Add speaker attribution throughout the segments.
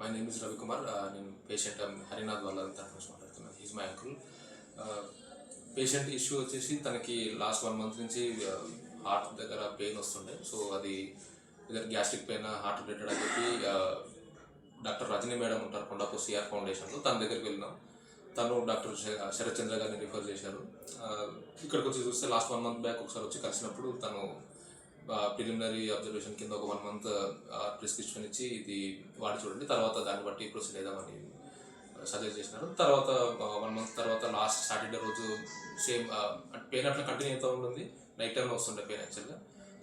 Speaker 1: My name is Ravi Kumar. నేను patient Harinath వాళ్ళ తరఫు నుంచి మాట్లాడుతున్నాను. He's my uncle. Patient issue వచ్చేసి తనకి లాస్ట్ 1 month నుంచి హార్ట్ దగ్గర పెయిన్ వస్తుండే. సో అది ఇద్దరు గ్యాస్ట్రిక్ పెయిన్, హార్ట్ రిలేటెడ్ అని చెప్పి డాక్టర్ రజనీ మేడం ఉంటారు కొండాపూర్ సిఆర్ ఫౌండేషన్లో, తన దగ్గరికి వెళ్ళినాం. తను డాక్టర్ శరత్ చంద్ర గారిని రిఫర్ చేశారు. ఇక్కడికి వచ్చి చూస్తే లాస్ట్ 1 month బ్యాక్ ఒకసారి వచ్చి కలిసినప్పుడు తను ప్రిలిమినరీ అబ్జర్వేషన్ కింద ఒక 1 month ప్రిస్క్రిప్షన్ ఇచ్చి ఇది వాడి చూడండి, తర్వాత దాన్ని బట్టి ప్రొసీడ్ అవుదామని సజెస్ట్ చేసినారు. తర్వాత 1 month తర్వాత లాస్ట్ సాటర్డే రోజు సేమ్ పెయిన్ అట్లా కంటిన్యూ అవుతూ ఉంటుంది. నైట్ టైంలో వస్తుండే పెయిన్ యాక్చువల్గా.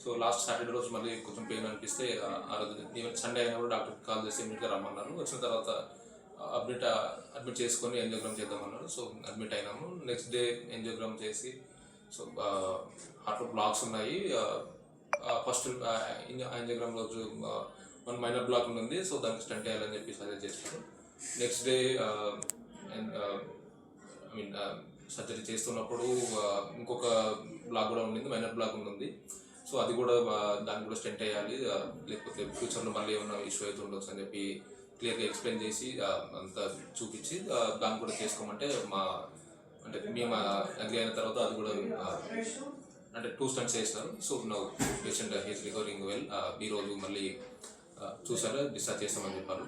Speaker 1: సో లాస్ట్ సాటర్డే రోజు మళ్ళీ కొంచెం పెయిన్ అనిపిస్తే ఆ రోజు ఈవెన్ సండే అయినప్పుడు డాక్టర్కి కాల్ చేసి ఇమీడియట్గా రమ్మన్నారు. వచ్చిన తర్వాత అడ్మిట్ చేసుకొని ఎంజియోగ్రామ్ చేద్దామన్నారు. సో అడ్మిట్ అయినాము. నెక్స్ట్ డే ఎంజియోగ్రామ్ చేసి సో హార్ట్లో బ్లాక్స్ ఉన్నాయి. ఫస్ట్ యాంజియోగ్రామ్ రోజు 1 minor బ్లాక్ ఉంది. సో దానికి స్టంట్ వేయాలని చెప్పి సజెస్ట్ చేశారు. నెక్స్ట్ డే సర్జరీ చేస్తున్నప్పుడు ఇంకొక బ్లాక్ కూడా ఉండింది, మైనర్ బ్లాక్ ఉంది. సో అది కూడా దాన్ని కూడా స్టెంట్ వేయాలి, లేకపోతే ఫ్యూచర్లో మళ్ళీ ఏమైనా ఇష్యూ అయితే ఉండొచ్చు అని చెప్పి క్లియర్గా ఎక్స్ప్లెయిన్ చేసి అంతా చూపించి దాన్ని కూడా చేసుకోమంటే మేము అగ్రి అయిన తర్వాత అది కూడా 2 stunts వేసినారు. So now patient he's recovering well. ఈరోజు మళ్ళీ చూసారు, డిశ్చార్జ్ చేస్తామని చెప్పారు.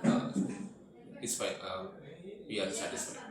Speaker 1: It's fine, we're satisfied.